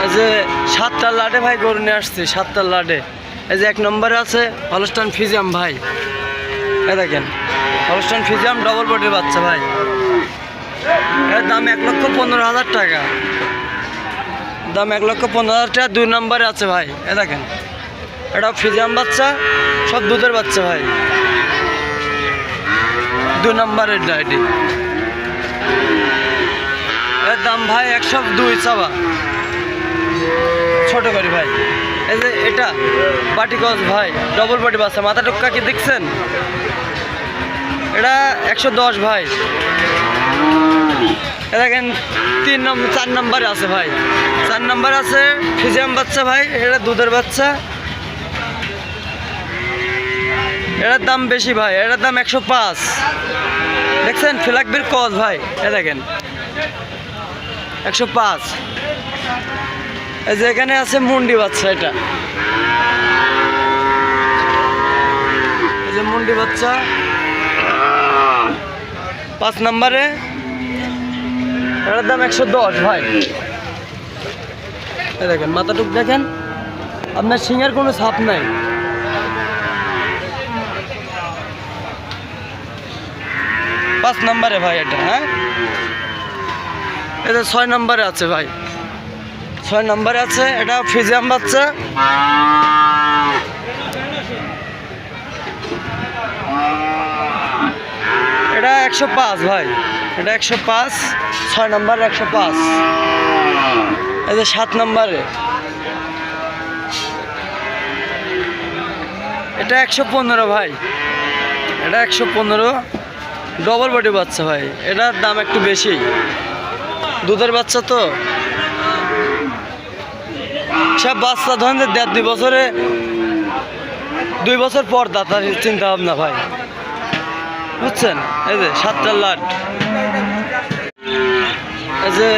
এই যে 7টার লাটে ভাই গরু নিয়ে আসছি, 7টার লাটে। এই যে 1 নম্বরে আছে হলস্টাইন ফ্রিজিয়ান ভাই, এই দেখেন হলস্টাইন ফ্রিজিয়ান ডবল বডির বাচ্চা ভাই। এর দাম 1,15,000 টাকা, দাম 1,15,000 টাকা। 2 নম্বরে আছে ভাই, এই দেখেন এটা ফ্রিজিয়ান বাচ্চা, সব দুধের বাচ্চা ভাই। 2 নম্বরের ডায়েটি, এর দাম ভাই 102 চাওয়া, ছোট করি ভাই। এই যে এটা বাটিকস ভাই, ডবল বডি বাচ্চা, মাথা টুক্কা কি দেখছেন? এটা 110 ভাই। দেখেন 4 নম্বরে আছে ভাই, 4 নম্বর আছে ফ্রিজিয়ান বাচ্চা ভাই, এটা দুধের বাচ্চা। এটার দাম বেশি ভাই, এটার দাম 105। দেখছেন ফিলাকবির কস ভাই, এ দেখেন 105। এই যে এখানে আছে মুন্ডি বাচ্চা, এটা এই যে মুন্ডি বাচ্চা 5 নম্বরে, এটার দাম 110 ভাই। এই দেখেন মাথাটুক দেখেন, আপনার শিঙের কোনো ছাপ নাই। পাঁচ নম্বরে ভাই এটা, হ্যাঁ এটা 6 নম্বরে আছে ভাই, 6 নম্বরে আছে। এটা ফ্রিজিয়ান বাচ্চা, এটা 105 ভাই, এটা 105, 6 নম্বর 105। এই যে 7 নম্বরে, এটা 115 ভাই, এটা 115 ডবল বডি বাচ্চা ভাই। এটার দাম একটু বেশি, দুধের বাচ্চা তো। সব বাচ্চা ধরেন যে 1.5-2 বছরে, 2 বছর পর দাতার চিন্তা ভাবনা ভাই, বুঝছেন? এই যে 7টার লাট, এই যে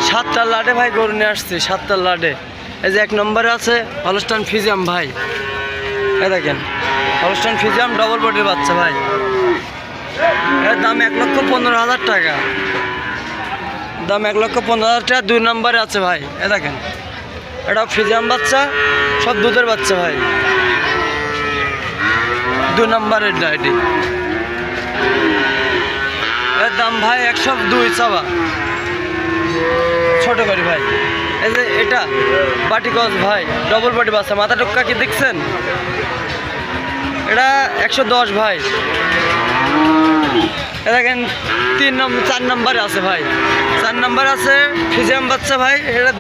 7টার লাটে ভাই গরু নিয়ে আসছি, 7টার লাটে। এই যে 1 নম্বরে আছে হলস্টাইন ফ্রিজিয়ান ভাই, এই দেখেন হলস্টাইন ফ্রিজিয়ান ডবল বডির বাচ্চা ভাই। এর দাম 1,15,000 টাকা, দাম 1,15,000 টাকা। 2 নম্বরে আছে ভাই, এ দেখেন এটা ফ্রিজিয়ান বাচ্চা, সব দুধের বাচ্চা ভাই। 2 নম্বরের ডায়েটি, এর দাম ভাই 102 চাওয়া, ছোট করি ভাই। এই যে এটা বাটিকস ভাই, ডবল বডি বাচ্চা, মাথা টুক্কা কি দেখছেন? এটা 110 ভাই। দেখেন 4 নম্বরে আছে ভাই, 4 নম্বর আছে ফ্রিজিয়ান বাচ্চা ভাই। এটা